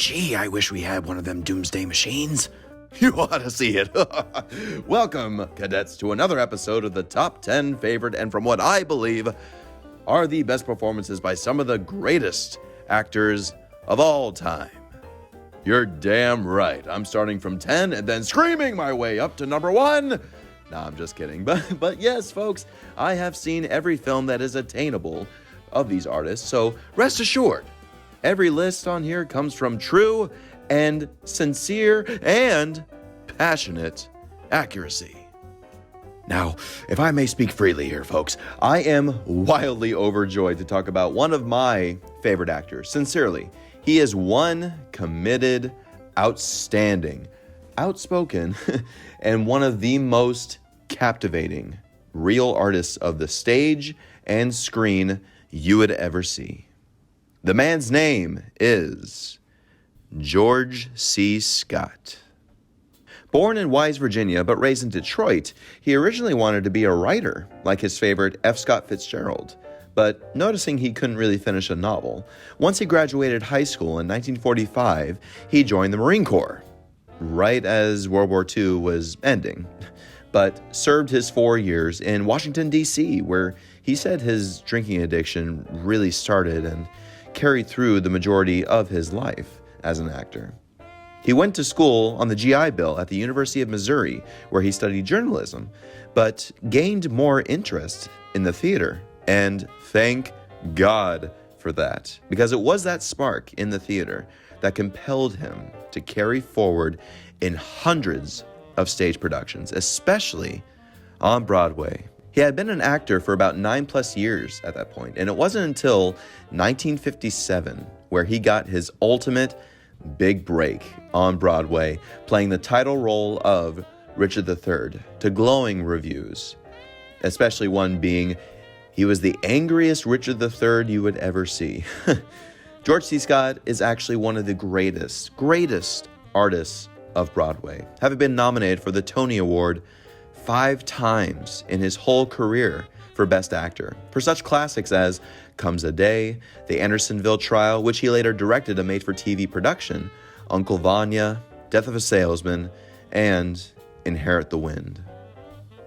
Gee, I wish we had one of them doomsday machines. You ought to see it. Welcome, cadets, to another episode of the Top 10 Favorite, and from what I believe, are the best performances by some of the greatest actors of all time. You're damn right. I'm starting from 10 and then screaming my way up to number 1. Nah, I'm just kidding. But yes, folks, I have seen every film that is attainable of these artists, so rest assured, every list on here comes from true and sincere and passionate accuracy. Now, if I may speak freely here, folks, I am wildly overjoyed to talk about one of my favorite actors. Sincerely, he is one committed, outstanding, outspoken, and one of the most captivating real artists of the stage and screen you would ever see. The man's name is George C. Scott. Born in Wise, Virginia, but raised in Detroit, he originally wanted to be a writer, like his favorite F. Scott Fitzgerald. But noticing he couldn't really finish a novel, once he graduated high school in 1945, he joined the Marine Corps, right as World War II was ending, but served his 4 years in Washington, D.C., where he said his drinking addiction really started and carried through the majority of his life as an actor. He went to school on the GI Bill at the University of Missouri, where he studied journalism, but gained more interest in the theater. And thank God for that, because it was that spark in the theater that compelled him to carry forward in hundreds of stage productions, especially on Broadway. He had been an actor for about 9+ years at that point, and it wasn't until 1957 where he got his ultimate big break on Broadway, playing the title role of Richard III to glowing reviews, especially one being, he was the angriest Richard III you would ever see. George C. Scott is actually one of the greatest artists of Broadway, having been nominated for the Tony Award 5 times in his whole career for Best Actor, for such classics as Comes a Day, The Andersonville Trial, which he later directed a made-for-TV production, Uncle Vanya, Death of a Salesman, and Inherit the Wind.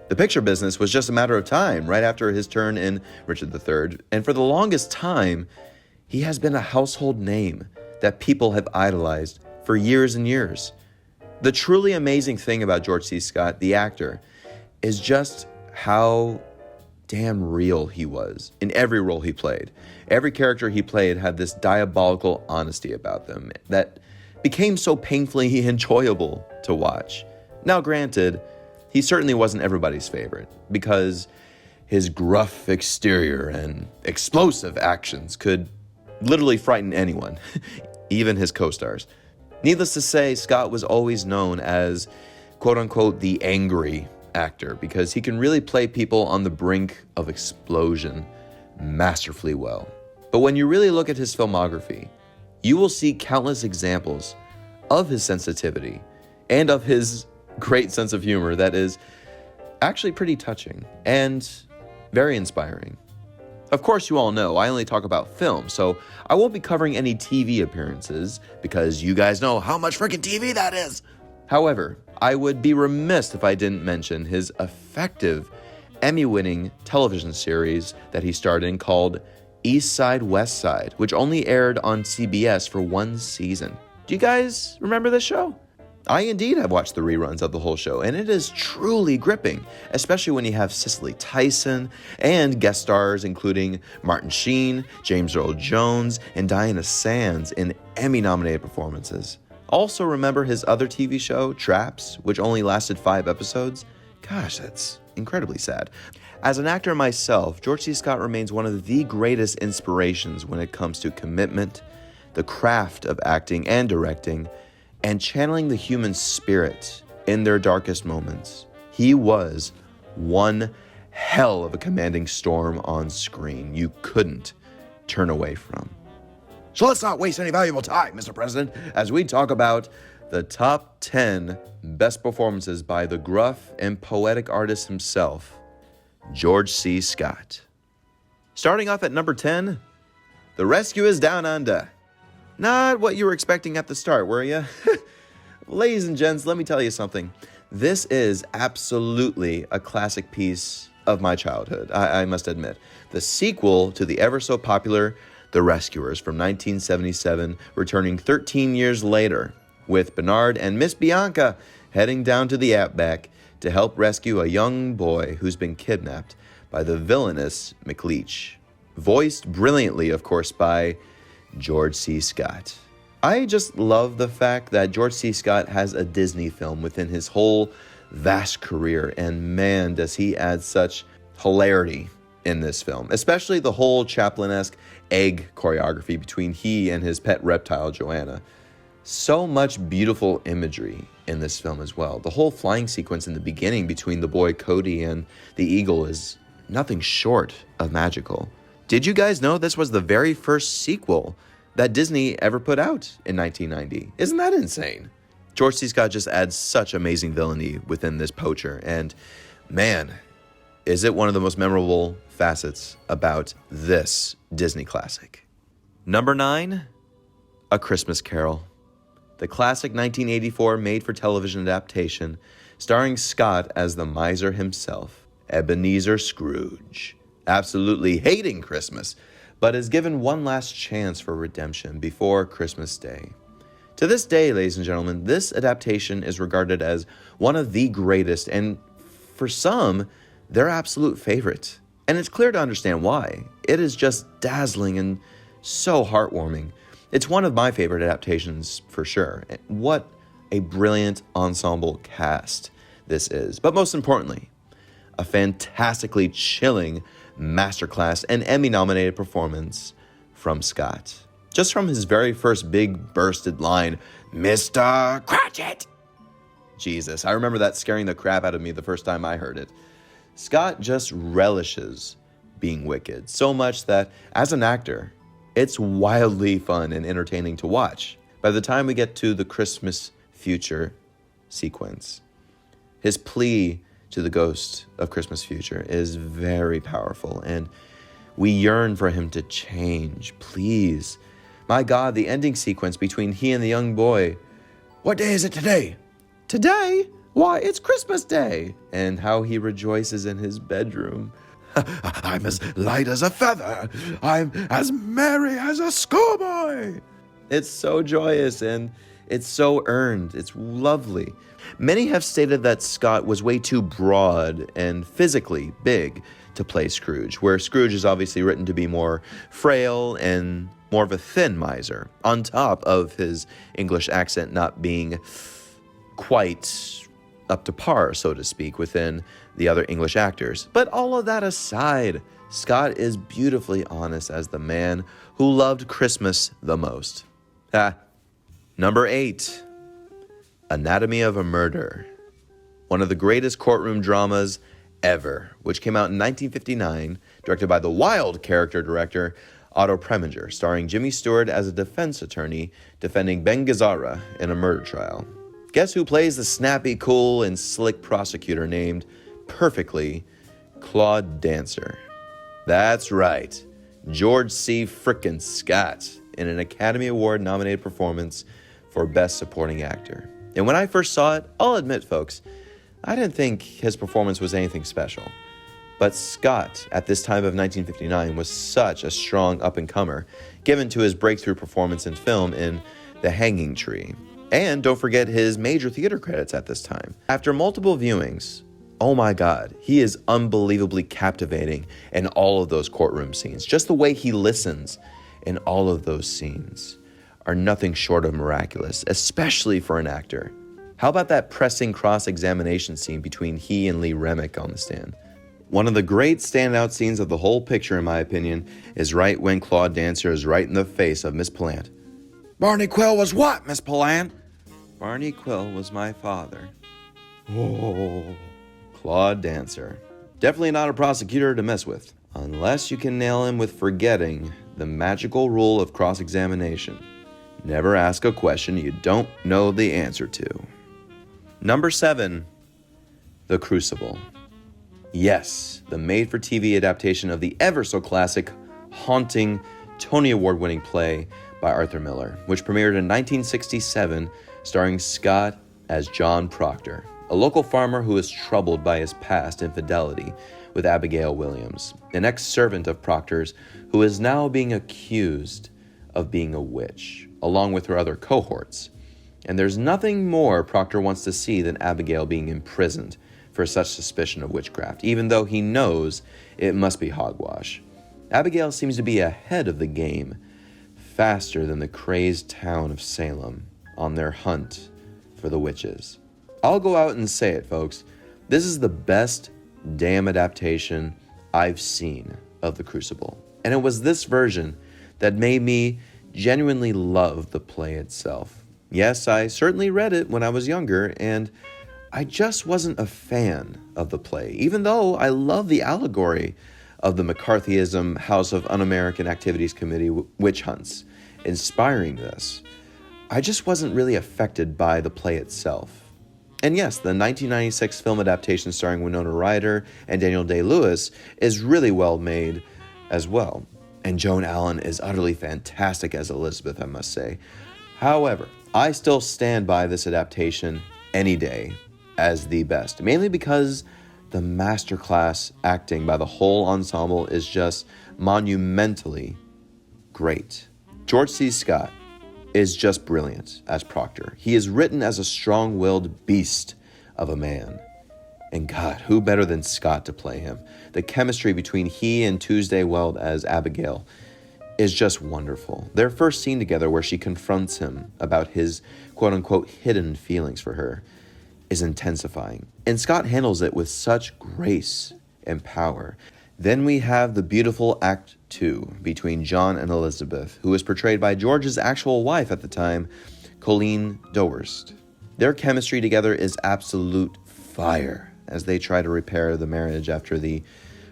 The picture business was just a matter of time right after his turn in Richard III, and for the longest time, he has been a household name that people have idolized for years and years. The truly amazing thing about George C. Scott, the actor, is just how damn real he was in every role he played. Every character he played had this diabolical honesty about them that became so painfully enjoyable to watch. Now, granted, he certainly wasn't everybody's favorite because his gruff exterior and explosive actions could literally frighten anyone, even his co-stars. Needless to say, Scott was always known as, quote-unquote, the angry actor, because he can really play people on the brink of explosion masterfully well. But when you really look at his filmography, you will see countless examples of his sensitivity and of his great sense of humor that is actually pretty touching and very inspiring. Of course, you all know I only talk about film, so I won't be covering any TV appearances because you guys know how much freaking TV that is. However, I would be remiss if I didn't mention his effective Emmy-winning television series that he starred in called East Side, West Side, which only aired on CBS for 1 season. Do you guys remember this show? I indeed have watched the reruns of the whole show, and it is truly gripping, especially when you have Cicely Tyson and guest stars including Martin Sheen, James Earl Jones, and Diana Sands in Emmy-nominated performances. Also remember his other TV show, Traps, which only lasted 5 episodes? Gosh, that's incredibly sad. As an actor myself, George C. Scott remains one of the greatest inspirations when it comes to commitment, the craft of acting and directing, and channeling the human spirit in their darkest moments. He was one hell of a commanding storm on screen you couldn't turn away from. So let's not waste any valuable time, Mr. President, as we talk about the top 10 best performances by the gruff and poetic artist himself, George C. Scott. Starting off at number 10, The Rescue is Down Under. Not what you were expecting at the start, were you? Ladies and gents, let me tell you something. This is absolutely a classic piece of my childhood, I must admit. The sequel to the ever so popular The Rescuers from 1977, returning 13 years later, with Bernard and Miss Bianca heading down to the outback to help rescue a young boy who's been kidnapped by the villainous McLeach. Voiced brilliantly, of course, by George C. Scott. I just love the fact that George C. Scott has a Disney film within his whole vast career, and man, does he add such hilarity in this film, especially the whole Chaplin-esque egg choreography between he and his pet reptile, Joanna. So much beautiful imagery in this film as well. The whole flying sequence in the beginning between the boy Cody and the eagle is nothing short of magical. Did you guys know this was the very first sequel that Disney ever put out in 1990? Isn't that insane? George C. Scott just adds such amazing villainy within this poacher, and man, is it one of the most memorable facets about this Disney classic. Number 9, A Christmas Carol. The classic 1984 made-for-television adaptation starring Scott as the miser himself, Ebenezer Scrooge, absolutely hating Christmas, but is given one last chance for redemption before Christmas Day. To this day, ladies and gentlemen, this adaptation is regarded as one of the greatest, and for some, their absolute favorite. And it's clear to understand why. It is just dazzling and so heartwarming. It's one of my favorite adaptations for sure. What a brilliant ensemble cast this is. But most importantly, a fantastically chilling masterclass and Emmy-nominated performance from Scott. Just from his very first big bursted line, "Mr. Cratchit!" Jesus, I remember that scaring the crap out of me the first time I heard it. Scott just relishes being wicked, so much that as an actor, it's wildly fun and entertaining to watch. By the time we get to the Christmas Future sequence, his plea to the ghost of Christmas Future is very powerful, and we yearn for him to change. Please. My God, the ending sequence between he and the young boy. "What day is it today?" "Today? Why, it's Christmas Day!" And how he rejoices in his bedroom. "I'm as light as a feather. I'm as merry as a schoolboy." It's so joyous and it's so earned. It's lovely. Many have stated that Scott was way too broad and physically big to play Scrooge, where Scrooge is obviously written to be more frail and more of a thin miser, on top of his English accent not being quite up to par, so to speak, within the other English actors. But all of that aside, Scott is beautifully honest as the man who loved Christmas the most. Number 8, Anatomy of a Murder. One of the greatest courtroom dramas ever, which came out in 1959, directed by the wild character director Otto Preminger, starring Jimmy Stewart as a defense attorney defending Ben Gazzara in a murder trial. Guess who plays the snappy, cool, and slick prosecutor named, perfectly, Claude Dancer? That's right, George C. frickin' Scott, in an Academy Award-nominated performance for Best Supporting Actor. And when I first saw it, I'll admit, folks, I didn't think his performance was anything special. But Scott, at this time of 1959, was such a strong up-and-comer, given to his breakthrough performance in film in The Hanging Tree. And don't forget his major theater credits at this time. After multiple viewings, oh my God, he is unbelievably captivating in all of those courtroom scenes. Just the way he listens in all of those scenes are nothing short of miraculous, especially for an actor. How about that pressing cross-examination scene between he and Lee Remick on the stand? One of the great standout scenes of the whole picture, in my opinion, is right when Claude Dancer is right in the face of Miss Pallant. "Barney Quill was what, Miss Pallant?" "Barney Quill was my father." Oh, Claude Dancer. Definitely not a prosecutor to mess with, unless you can nail him with forgetting the magical rule of cross-examination. Never ask a question you don't know the answer to. Number 7, The Crucible. Yes, the made-for-TV adaptation of the ever-so-classic, haunting, Tony Award-winning play by Arthur Miller, which premiered in 1967, starring Scott as John Proctor, a local farmer who is troubled by his past infidelity with Abigail Williams, an ex-servant of Proctor's who is now being accused of being a witch, along with her other cohorts. And there's nothing more Proctor wants to see than Abigail being imprisoned for such suspicion of witchcraft, even though he knows it must be hogwash. Abigail seems to be ahead of the game, faster than the crazed town of Salem on their hunt for the witches. I'll go out and say it, folks. This is the best damn adaptation I've seen of The Crucible. And it was this version that made me genuinely love the play itself. Yes, I certainly read it when I was younger, and I just wasn't a fan of the play, even though I love the allegory of the McCarthyism House of Un-American Activities Committee witch hunts, inspiring this. I just wasn't really affected by the play itself. And yes, the 1996 film adaptation starring Winona Ryder and Daniel Day-Lewis is really well made as well. And Joan Allen is utterly fantastic as Elizabeth, I must say. However, I still stand by this adaptation any day as the best, mainly because the masterclass acting by the whole ensemble is just monumentally great. George C. Scott is just brilliant as Proctor. He is written as a strong-willed beast of a man. And God, who better than Scott to play him? The chemistry between he and Tuesday Weld as Abigail is just wonderful. Their first scene together where she confronts him about his quote-unquote hidden feelings for her is intensifying. And Scott handles it with such grace and power. Then we have the beautiful Act 2 between John and Elizabeth, who is portrayed by George's actual wife at the time, Colleen Doworst. Their chemistry together is absolute fire as they try to repair the marriage after the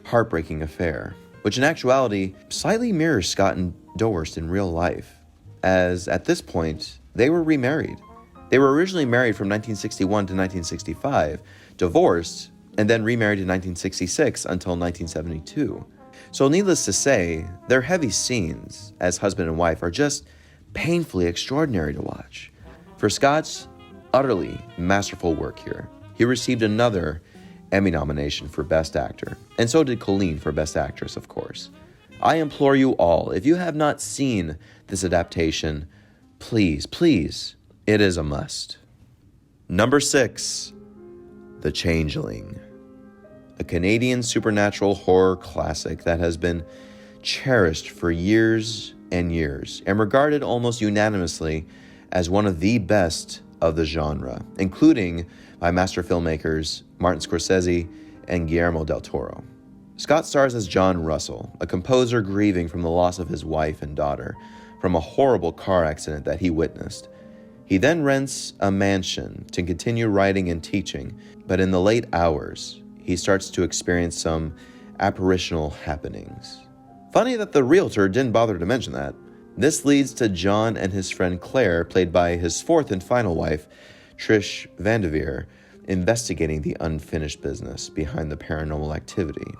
heartbreaking affair, which in actuality slightly mirrors Scott and Doworst in real life, as at this point they were remarried. They were originally married from 1961 to 1965, divorced, and then remarried in 1966 until 1972. So needless to say, their heavy scenes as husband and wife are just painfully extraordinary to watch. For Scott's utterly masterful work here, he received another Emmy nomination for Best Actor, and so did Colleen for Best Actress, of course. I implore you all, if you have not seen this adaptation, please, it is a must. Number 6, The Changeling, a Canadian supernatural horror classic that has been cherished for years and years and regarded almost unanimously as one of the best of the genre, including by master filmmakers Martin Scorsese and Guillermo del Toro. Scott stars as John Russell, a composer grieving from the loss of his wife and daughter from a horrible car accident that he witnessed. He then rents a mansion to continue writing and teaching, but in the late hours, he starts to experience some apparitional happenings. Funny that the realtor didn't bother to mention that. This leads to John and his friend Claire, played by his fourth and final wife, Trish Vanderveer, investigating the unfinished business behind the paranormal activity,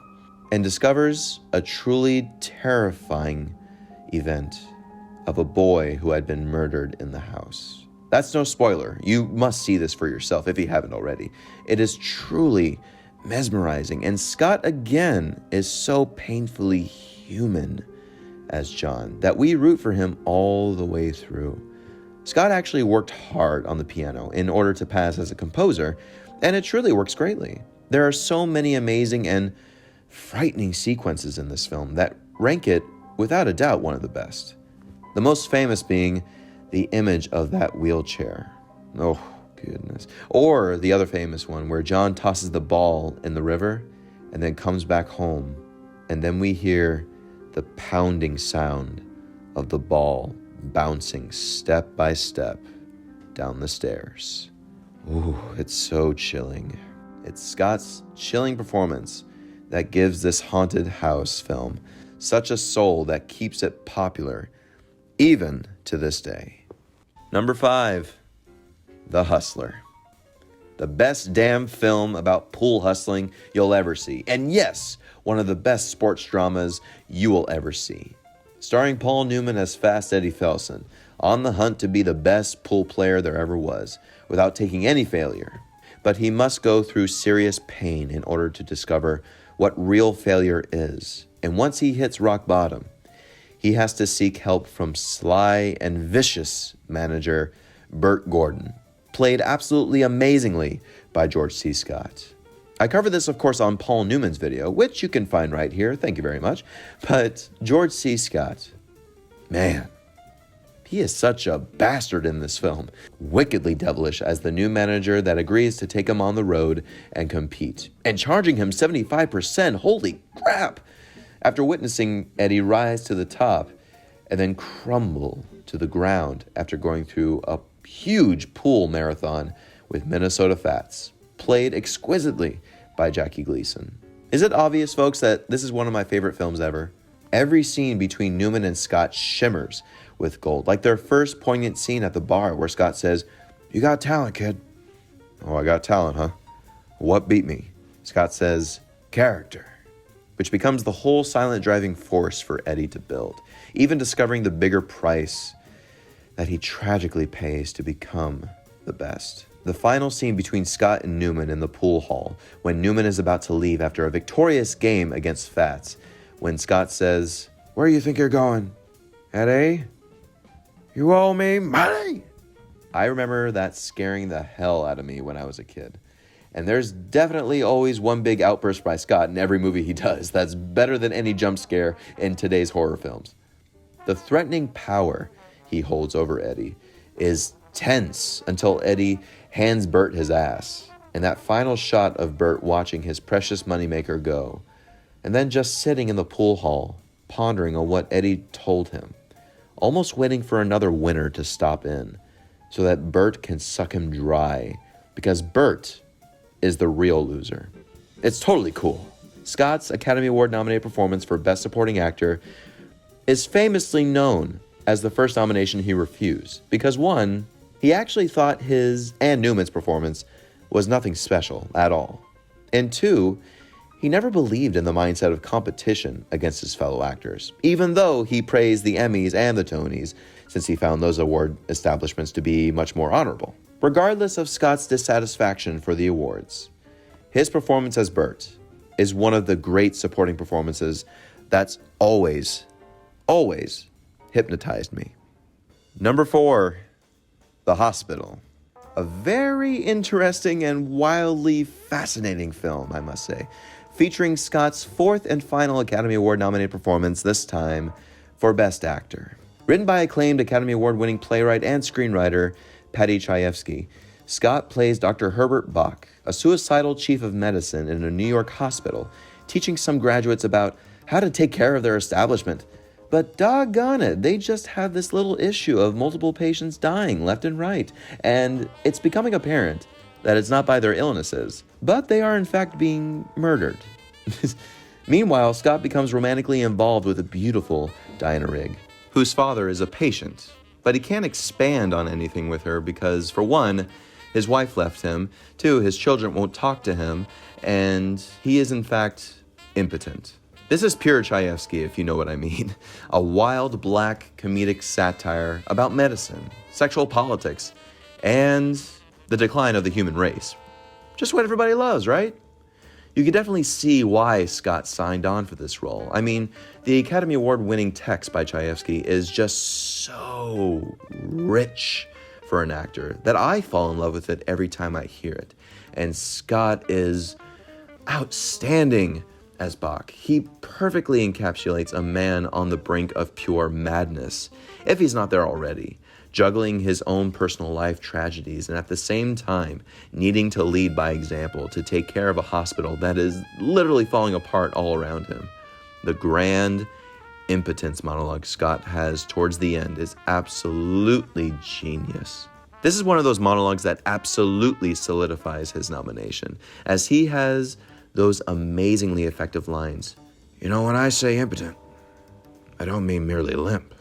and discovers a truly terrifying event of a boy who had been murdered in the house. That's no spoiler. You must see this for yourself if you haven't already. It is truly mesmerizing, and Scott again is so painfully human as John that we root for him all the way through. Scott actually worked hard on the piano in order to pass as a composer, and it truly works greatly. There are so many amazing and frightening sequences in this film that rank it, without a doubt, one of the best. The most famous being the image of that wheelchair. Oh, goodness. Or the other famous one where John tosses the ball in the river and then comes back home, and then we hear the pounding sound of the ball bouncing step by step down the stairs. Ooh, it's so chilling. It's Scott's chilling performance that gives this haunted house film such a soul that keeps it popular even to this day. Number 5, The Hustler. The best damn film about pool hustling you'll ever see. And yes, one of the best sports dramas you will ever see. starring Paul Newman as Fast Eddie Felsen, on the hunt to be the best pool player there ever was, without taking any failure. But he must go through serious pain in order to discover what real failure is. And once he hits rock bottom, he has to seek help from sly and vicious manager Bert Gordon, played absolutely amazingly by George C. Scott. I cover this, of course, on Paul Newman's video, which you can find right here. Thank you very much. But George C. Scott, man, he is such a bastard in this film. Wickedly devilish as the new manager that agrees to take him on the road and compete. And charging him 75%, holy crap! After witnessing Eddie rise to the top and then crumble to the ground after going through a huge pool marathon with Minnesota Fats, played exquisitely by Jackie Gleason. Is it obvious, folks, that this is one of my favorite films ever? Every scene between Newman and Scott shimmers with gold, like their first poignant scene at the bar where Scott says, "You got talent, kid." "Oh, I got talent, huh? What beat me?" Scott says, "Character," which becomes the whole silent driving force for Eddie to build, even discovering the bigger price that he tragically pays to become the best. The final scene between Scott and Newman in the pool hall, when Newman is about to leave after a victorious game against Fats, when Scott says, "Where do you think you're going, Eddie? You owe me money." I remember that scaring the hell out of me when I was a kid. And there's definitely always one big outburst by Scott in every movie he does that's better than any jump scare in today's horror films. The threatening power he holds over Eddie is tense until Eddie hands Bert his ass. And that final shot of Bert watching his precious moneymaker go, and then just sitting in the pool hall, pondering on what Eddie told him, almost waiting for another winner to stop in, so that Bert can suck him dry, because Bert is the real loser. It's totally cool. Scott's Academy Award nominated performance for Best Supporting Actor is famously known as the first nomination he refused, because one, he actually thought his and Newman's performance was nothing special at all. And two, he never believed in the mindset of competition against his fellow actors, even though he praised the Emmys and the Tonys, since he found those award establishments to be much more honorable. Regardless of Scott's dissatisfaction for the awards, his performance as Bert is one of the great supporting performances that's always hypnotized me. Number 4, The Hospital. A very interesting and wildly fascinating film, I must say, featuring Scott's 4th and final Academy Award nominated performance, this time for Best Actor. Written by acclaimed Academy Award-winning playwright and screenwriter Patty Chayefsky, Scott plays Dr. Herbert Bach, a suicidal chief of medicine in a New York hospital, teaching some graduates about how to take care of their establishment. But doggone it, they just have this little issue of multiple patients dying left and right, and it's becoming apparent that it's not by their illnesses, but they are in fact being murdered. Meanwhile, Scott becomes romantically involved with a beautiful Diana Rigg, whose father is a patient, but he can't expand on anything with her because, for one, his wife left him, 2, his children won't talk to him, and he is in fact impotent. This is pure Chayefsky, if you know what I mean. A wild black comedic satire about medicine, sexual politics, and the decline of the human race. Just what everybody loves, right? You can definitely see why Scott signed on for this role. I mean, the Academy Award-winning text by Chayefsky is just so rich for an actor that I fall in love with it every time I hear it. And Scott is outstanding as Bach. He perfectly encapsulates a man on the brink of pure madness, if he's not there already, juggling his own personal life tragedies and at the same time needing to lead by example to take care of a hospital that is literally falling apart all around him. The grand impotence monologue Scott has towards the end is absolutely genius. This is one of those monologues that absolutely solidifies his nomination, as he has those amazingly effective lines. "You know, when I say impotent, I don't mean merely limp.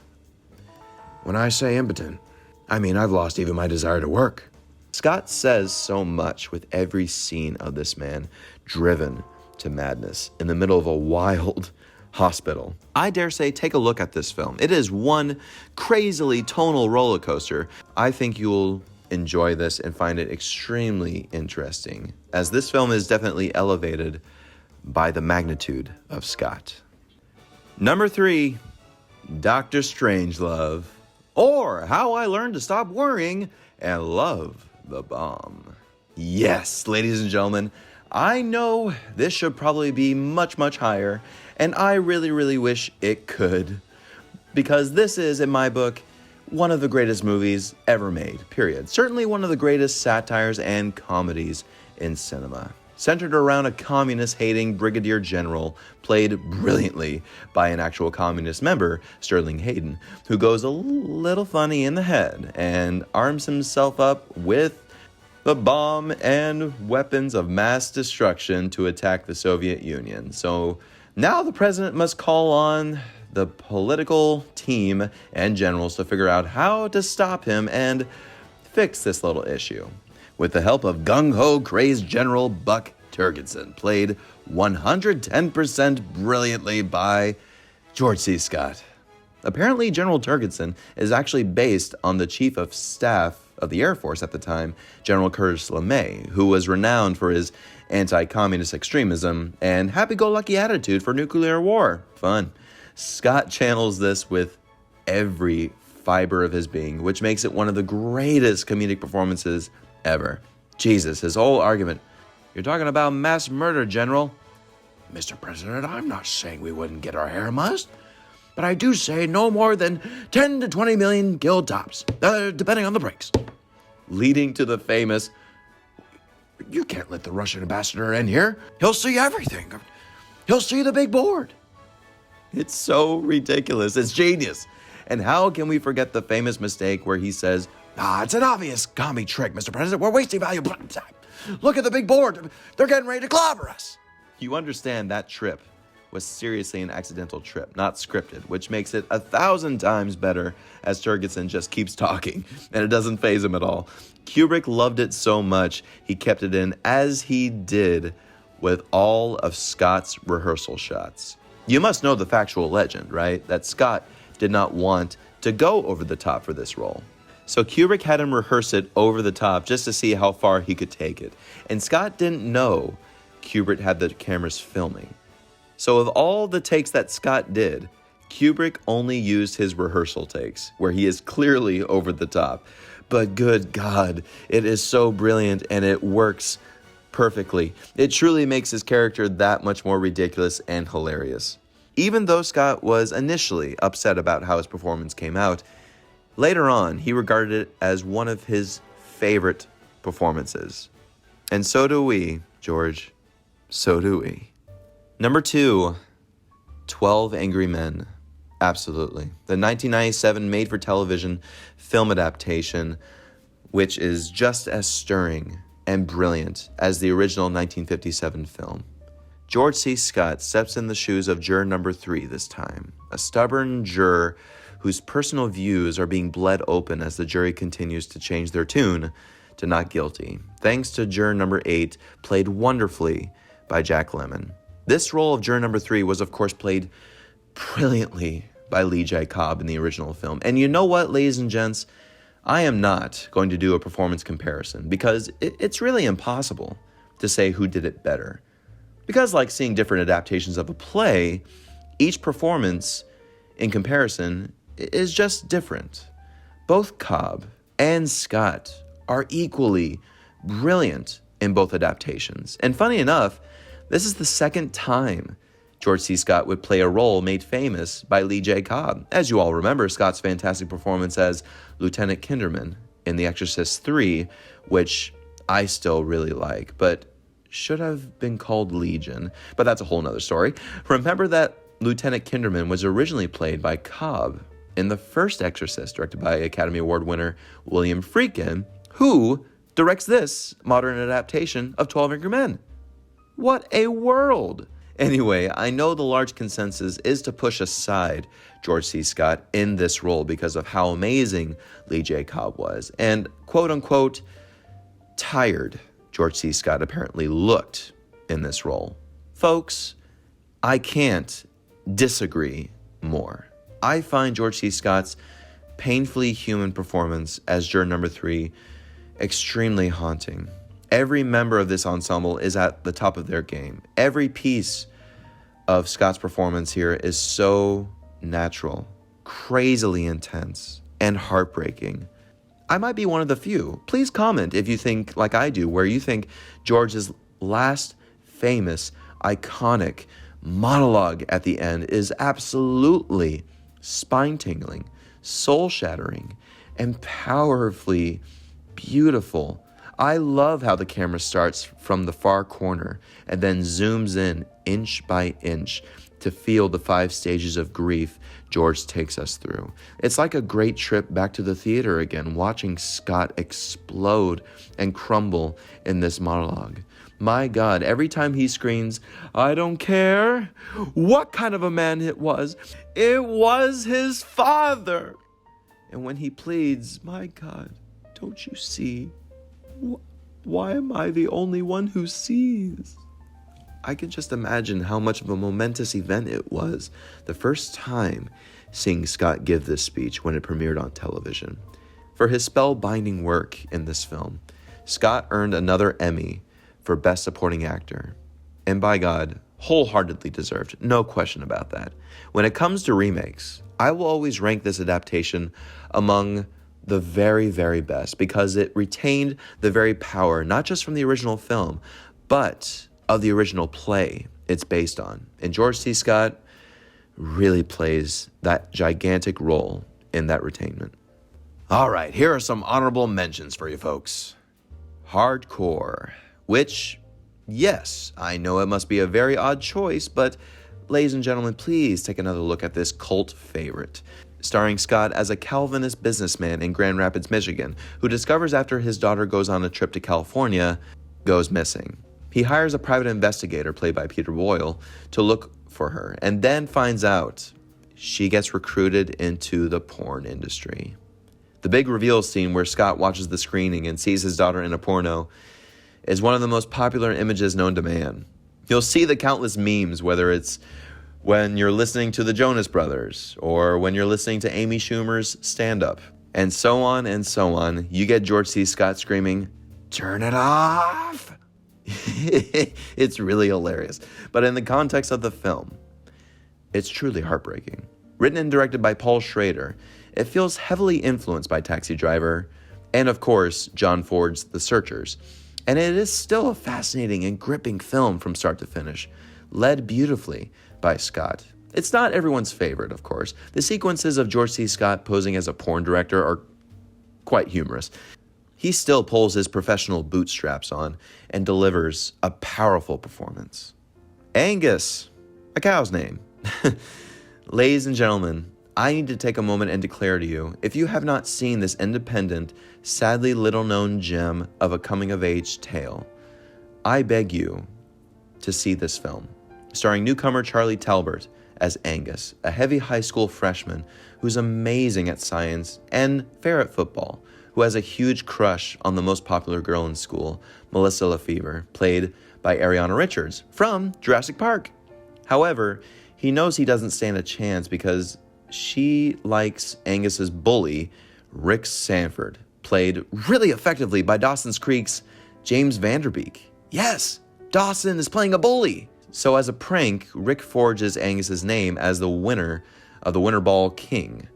When I say impotent, I mean I've lost even my desire to work." Scott says so much with every scene of this man driven to madness in the middle of a wild hospital. I dare say take a look at this film. It is one crazily tonal roller coaster. I think you'll enjoy this and find it extremely interesting, as this film is definitely elevated by the magnitude of Scott. Number 3, Dr. Strangelove, or How I Learned to Stop Worrying and Love the Bomb. Yes, ladies and gentlemen, I know this should probably be much, much higher, and I really, really wish it could, because this is, in my book, one of the greatest movies ever made, period. Certainly one of the greatest satires and comedies in cinema. Centered around a communist-hating brigadier general, played brilliantly by an actual communist member, Sterling Hayden, who goes a little funny in the head and arms himself up with the bomb and weapons of mass destruction to attack the Soviet Union. So now the president must call on the political team and generals to figure out how to stop him and fix this little issue. With the help of gung-ho crazed General Buck Turgidson, played 110% brilliantly by George C. Scott. Apparently, General Turgidson is actually based on the Chief of Staff of the Air Force at the time, General Curtis LeMay, who was renowned for his anti-communist extremism and happy-go-lucky attitude for nuclear war. Fun. Scott channels this with every fiber of his being, which makes it one of the greatest comedic performances ever. Jesus, his whole argument. You're talking about mass murder, General. Mr. President, I'm not saying we wouldn't get our hair mussed, but I do say no more than 10 to 20 million killed tops, depending on the breaks. Leading to the famous, you can't let the Russian ambassador in here. He'll see everything. He'll see the big board. It's so ridiculous. It's genius. And how can we forget the famous mistake where he says, it's an obvious commie trick, Mr. President. We're wasting valuable time. Look at the big board. They're getting ready to clobber us. You understand that trip was seriously an accidental trip, not scripted, which makes it 1,000 times better as Turgidson just keeps talking, and it doesn't faze him at all. Kubrick loved it so much, he kept it in as he did with all of Scott's rehearsal shots. You must know the factual legend, right? That Scott did not want to go over the top for this role. So Kubrick had him rehearse it over the top just to see how far he could take it. And Scott didn't know Kubrick had the cameras filming. So of all the takes that Scott did, Kubrick only used his rehearsal takes, where he is clearly over the top. But good God, it is so brilliant and it works perfectly. It truly makes his character that much more ridiculous and hilarious. Even though Scott was initially upset about how his performance came out, later on, he regarded it as one of his favorite performances. And so do we, George. So do we. Number 2, 12 Angry Men. Absolutely. The 1997 made-for-television film adaptation, which is just as stirring and brilliant as the original 1957 film. George C. Scott steps in the shoes of juror number 3 this time, a stubborn juror whose personal views are being bled open as the jury continues to change their tune to not guilty, thanks to juror number 8, played wonderfully by Jack Lemmon. This role of juror number 3 was, of course, played brilliantly by Lee J. Cobb in the original film. And you know what, ladies and gents? I am not going to do a performance comparison because it's really impossible to say who did it better. Because like seeing different adaptations of a play, each performance in comparison is just different. Both Cobb and Scott are equally brilliant in both adaptations. And funny enough, this is the second time George C. Scott would play a role made famous by Lee J. Cobb. As you all remember, Scott's fantastic performance as Lieutenant Kinderman in The Exorcist III, which I still really like, but should have been called Legion. But that's a whole nother story. Remember that Lieutenant Kinderman was originally played by Cobb in the first Exorcist, directed by Academy Award winner William Friedkin, who directs this modern adaptation of 12 Angry Men. What a world! Anyway, I know the large consensus is to push aside George C. Scott in this role because of how amazing Lee J. Cobb was. And quote-unquote, tired George C. Scott apparently looked in this role. Folks, I can't disagree more. I find George C. Scott's painfully human performance as juror number 3 extremely haunting. Every member of this ensemble is at the top of their game. Every piece of Scott's performance here is so natural, crazily intense, and heartbreaking. I might be one of the few. Please comment if you think like I do, where you think George's last famous, iconic monologue at the end is absolutely spine-tingling, soul-shattering, and powerfully beautiful. I love how the camera starts from the far corner and then zooms in inch by inch to feel the 5 stages of grief George takes us through. It's like a great trip back to the theater again, watching Scott explode and crumble in this monologue. My God, every time he screams, "I don't care what kind of a man it was his father." And when he pleads, "My God, don't you see? Why am I the only one who sees?" I can just imagine how much of a momentous event it was the first time seeing Scott give this speech when it premiered on television. For his spellbinding work in this film, Scott earned another Emmy for Best Supporting Actor. And by God, wholeheartedly deserved, no question about that. When it comes to remakes, I will always rank this adaptation among the very, very best because it retained the very power, not just from the original film, but of the original play it's based on. And George C. Scott really plays that gigantic role in that retainment. All right, here are some honorable mentions for you folks. Hardcore, which, yes, I know it must be a very odd choice, but ladies and gentlemen, please take another look at this cult favorite. Starring Scott as a Calvinist businessman in Grand Rapids, Michigan, who discovers after his daughter goes on a trip to California, goes missing. He hires a private investigator, played by Peter Boyle, to look for her, and then finds out she gets recruited into the porn industry. The big reveal scene where Scott watches the screening and sees his daughter in a porno is one of the most popular images known to man. You'll see the countless memes, whether it's when you're listening to the Jonas Brothers or when you're listening to Amy Schumer's stand-up, and so on and so on. You get George C. Scott screaming, "Turn it off!" It's really hilarious. But in the context of the film, it's truly heartbreaking. Written and directed by Paul Schrader, it feels heavily influenced by Taxi Driver and, of course, John Ford's The Searchers. And it is still a fascinating and gripping film from start to finish, led beautifully by Scott. It's not everyone's favorite, of course. The sequences of George C. Scott posing as a porn director are quite humorous. He still pulls his professional bootstraps on and delivers a powerful performance. Angus, a cow's name. Ladies and gentlemen, I need to take a moment and declare to you, if you have not seen this independent, sadly little-known gem of a coming-of-age tale, I beg you to see this film. Starring newcomer Charlie Talbert as Angus, a heavy high school freshman who's amazing at science and fair at football, who has a huge crush on the most popular girl in school, Melissa Lefevre, played by Ariana Richards from Jurassic Park. However, he knows he doesn't stand a chance because she likes Angus's bully, Rick Sanford, played really effectively by Dawson's Creek's James Vanderbeek. Yes, Dawson is playing a bully. So as a prank, Rick forges Angus's name as the winner of the Winter Ball King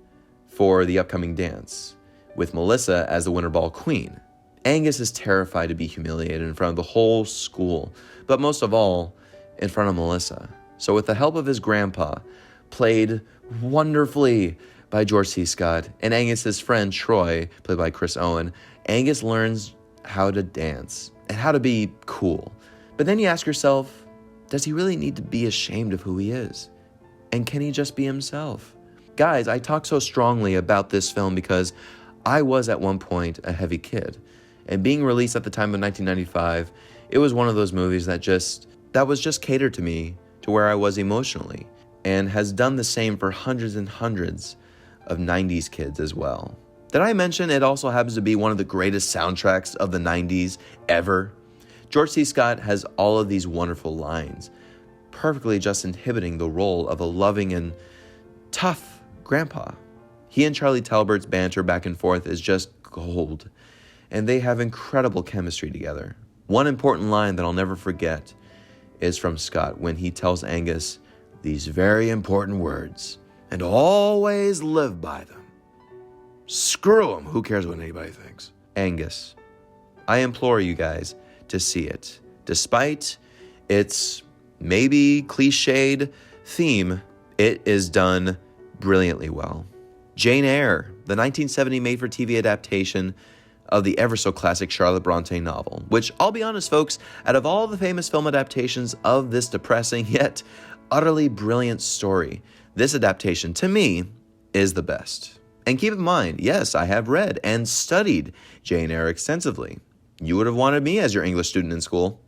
for the upcoming dance, with Melissa as the Winter Ball Queen. Angus is terrified to be humiliated in front of the whole school, but most of all, in front of Melissa. So with the help of his grandpa, played wonderfully by George C. Scott, and Angus's friend Troy, played by Chris Owen, Angus learns how to dance and how to be cool. But then you ask yourself, does he really need to be ashamed of who he is? And can he just be himself? Guys, I talk so strongly about this film because I was at one point a heavy kid. And being released at the time of 1995, it was one of those movies that was just catered to me to where I was emotionally, and has done the same for hundreds and hundreds of 90s kids as well. Did I mention it also happens to be one of the greatest soundtracks of the 90s ever? George C. Scott has all of these wonderful lines, perfectly just inhibiting the role of a loving and tough grandpa. He and Charlie Talbert's banter back and forth is just gold, and they have incredible chemistry together. One important line that I'll never forget is from Scott when he tells Angus these very important words, and always live by them. Screw them, who cares what anybody thinks? Angus, I implore you guys to see it. Despite its maybe cliched theme, it is done brilliantly well. Jane Eyre, the 1970 made-for-TV adaptation of the ever-so-classic Charlotte Bronte novel, which, I'll be honest, folks, out of all the famous film adaptations of this depressing yet utterly brilliant story, this adaptation, to me, is the best. And keep in mind, yes, I have read and studied Jane Eyre extensively. You would have wanted me as your English student in school.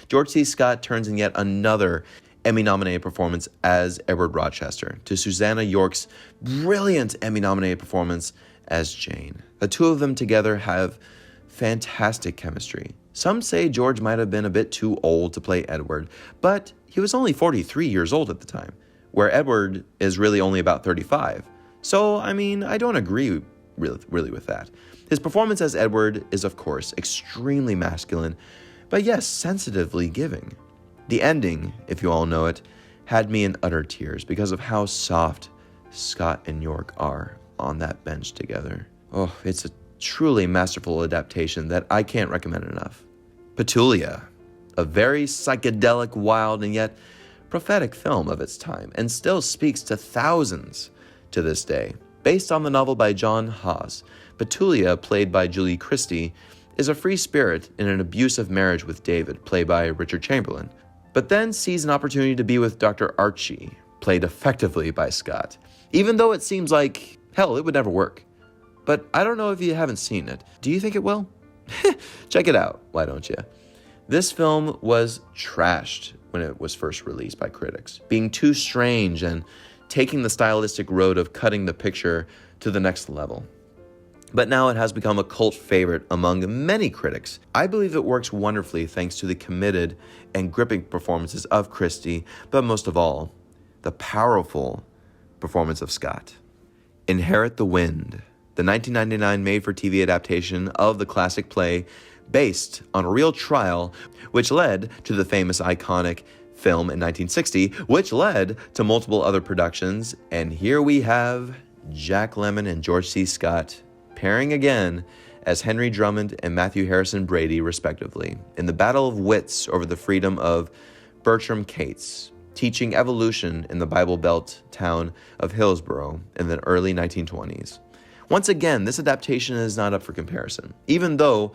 George C. Scott turns in yet another Emmy-nominated performance as Edward Rochester to Susanna York's brilliant Emmy-nominated performance as Jane. The two of them together have fantastic chemistry. Some say George might have been a bit too old to play Edward, but he was only 43 years old at the time, where Edward is really only about 35. So, I mean, I don't agree really with that. His performance as Edward is, of course, extremely masculine, but yes, sensitively giving. The ending, if you all know it, had me in utter tears because of how soft Scott and York are on that bench together. Oh, it's a truly masterful adaptation that I can't recommend enough. Petulia, a very psychedelic, wild, and yet prophetic film of its time, and still speaks to thousands to this day. Based on the novel by John Hawes, Petulia, played by Julie Christie, is a free spirit in an abusive marriage with David, played by Richard Chamberlain, but then sees an opportunity to be with Dr. Archie, played effectively by Scott, even though it seems like, hell, it would never work. But I don't know if you haven't seen it. Do you think it will? Check it out, why don't you? This film was trashed when it was first released by critics, being too strange and taking the stylistic road of cutting the picture to the next level. But now it has become a cult favorite among many critics. I believe it works wonderfully thanks to the committed and gripping performances of Christie, but most of all, the powerful performance of Scott. Inherit the Wind, the 1999 made-for-TV adaptation of the classic play based on a real trial, which led to the famous iconic film in 1960, which led to multiple other productions, and here we have Jack Lemmon and George C. Scott pairing again as Henry Drummond and Matthew Harrison Brady, respectively, in the battle of wits over the freedom of Bertram Cates, teaching evolution in the Bible Belt town of Hillsborough in the early 1920s. Once again, this adaptation is not up for comparison, even though,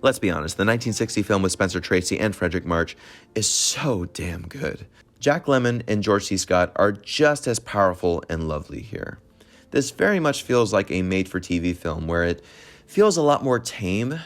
let's be honest, the 1960 film with Spencer Tracy and Frederick March is so damn good. Jack Lemmon and George C. Scott are just as powerful and lovely here. This very much feels like a made-for-TV film where it feels a lot more tame,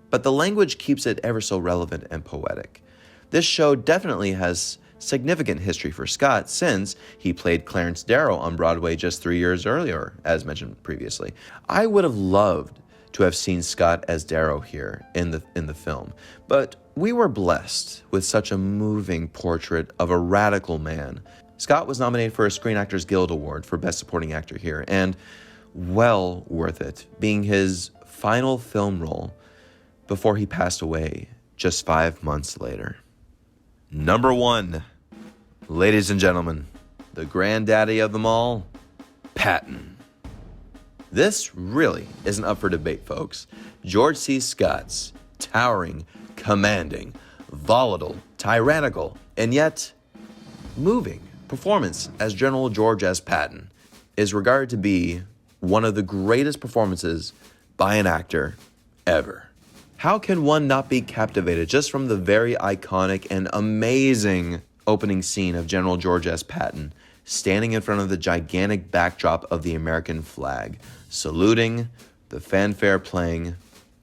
but the language keeps it ever so relevant and poetic. This show definitely has significant history for Scott since he played Clarence Darrow on Broadway just 3 years earlier, as mentioned previously. I would have loved to have seen Scott as Darrow here in the film, but we were blessed with such a moving portrait of a radical man. Scott was nominated for a Screen Actors Guild Award for Best Supporting Actor here, and well worth it, being his final film role before he passed away just 5 months later. Number 1, ladies and gentlemen, the granddaddy of them all, Patton. This really isn't up for debate, folks. George C. Scott's towering, commanding, volatile, tyrannical, and yet moving performance as General George S. Patton is regarded to be one of the greatest performances by an actor ever. How can one not be captivated just from the very iconic and amazing opening scene of General George S. Patton standing in front of the gigantic backdrop of the American flag, saluting, the fanfare playing,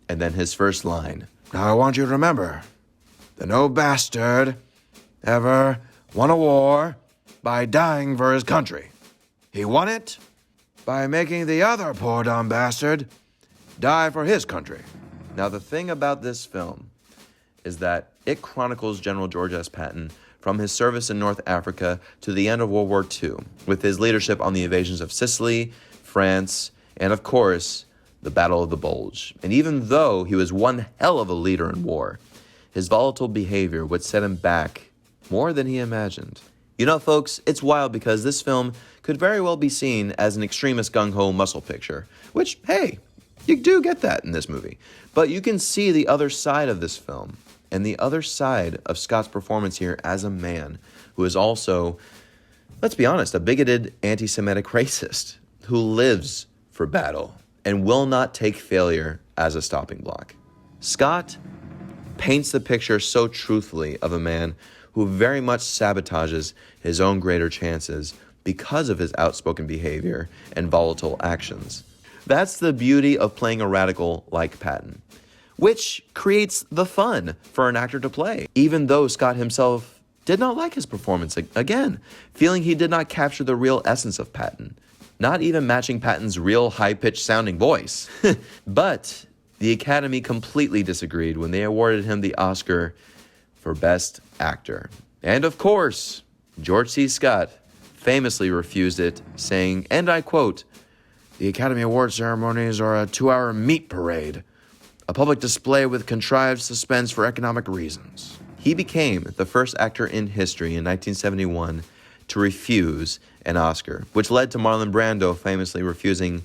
and then his first line. Now I want you to remember that no bastard ever won a war by dying for his country. He won it by making the other poor dumb bastard die for his country. Now, the thing about this film is that it chronicles General George S. Patton from his service in North Africa to the end of World War II, with his leadership on the invasions of Sicily, France, and of course, the Battle of the Bulge. And even though he was one hell of a leader in war, his volatile behavior would set him back more than he imagined. You know, folks, it's wild because this film could very well be seen as an extremist gung-ho muscle picture, which, hey, you do get that in this movie. But you can see the other side of this film, and the other side of Scott's performance here as a man who is also, let's be honest, a bigoted anti-Semitic racist who lives for battle and will not take failure as a stopping block. Scott paints the picture so truthfully of a man who very much sabotages his own greater chances because of his outspoken behavior and volatile actions. That's the beauty of playing a radical like Patton, which creates the fun for an actor to play, even though Scott himself did not like his performance again, feeling he did not capture the real essence of Patton, not even matching Patton's real high-pitched sounding voice. But the Academy completely disagreed when they awarded him the Oscar for Best Actor. And of course, George C. Scott famously refused it, saying, and I quote, "The Academy Award ceremonies are a 2-hour meat parade, a public display with contrived suspense for economic reasons." He became the first actor in history in 1971 to refuse an Oscar, which led to Marlon Brando famously refusing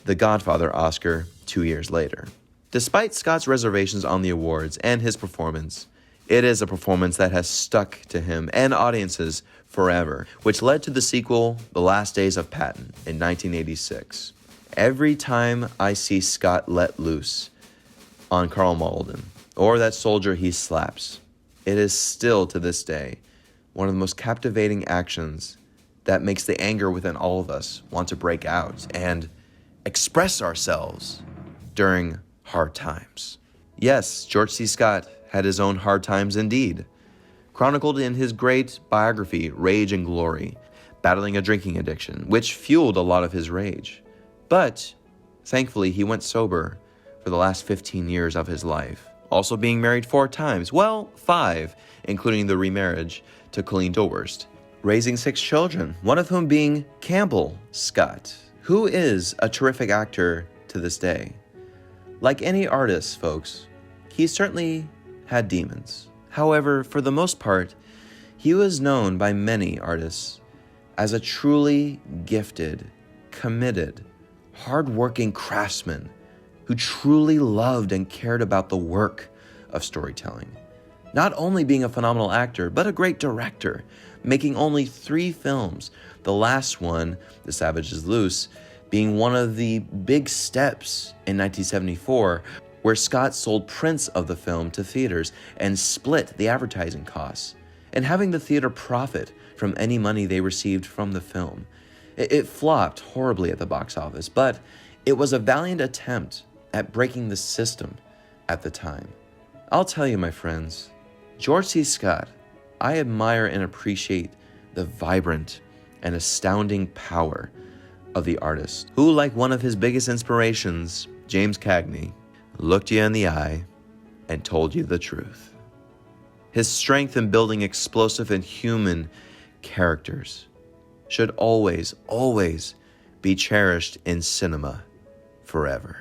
the Godfather Oscar 2 years later. Despite Scott's reservations on the awards and his performance, it is a performance that has stuck to him and audiences forever, which led to the sequel, The Last Days of Patton, in 1986. Every time I see Scott let loose on Karl Malden, or that soldier he slaps, it is still, to this day, one of the most captivating actions that makes the anger within all of us want to break out and express ourselves during hard times. Yes, George C. Scott had his own hard times indeed, chronicled in his great biography, Rage and Glory, battling a drinking addiction, which fueled a lot of his rage. But thankfully, he went sober for the last 15 years of his life, also being married 4 times, well, 5, including the remarriage to Colleen Dilworth, raising 6 children, one of whom being Campbell Scott, who is a terrific actor to this day. Like any artist, folks, he certainly had demons. However, for the most part, he was known by many artists as a truly gifted, committed, hardworking craftsman who truly loved and cared about the work of storytelling. Not only being a phenomenal actor, but a great director, making only 3 films, the last one, The Savage Is Loose, being one of the big steps in 1974, where Scott sold prints of the film to theaters and split the advertising costs, and having the theater profit from any money they received from the film. It flopped horribly at the box office, but it was a valiant attempt at breaking the system at the time. I'll tell you, my friends, George C. Scott, I admire and appreciate the vibrant and astounding power of the artist, who, like one of his biggest inspirations, James Cagney, looked you in the eye and told you the truth. His strength in building explosive and human characters should always, always be cherished in cinema forever.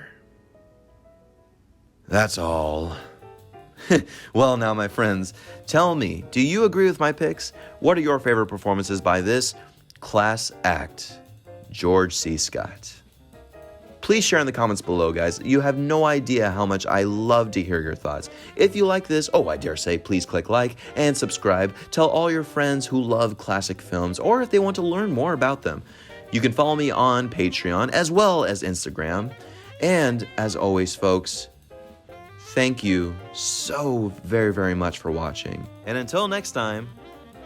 That's all. Well, now, my friends, tell me, do you agree with my picks? What are your favorite performances by this class act, George C. Scott? Please share in the comments below, guys. You have no idea how much I love to hear your thoughts. If you like this, I dare say, please click like and subscribe. Tell all your friends who love classic films, or if they want to learn more about them. You can follow me on Patreon as well as Instagram. And as always, folks, thank you so very, very much for watching. And until next time,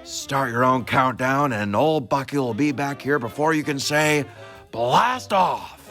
start your old countdown and old Bucky will be back here before you can say, blast off!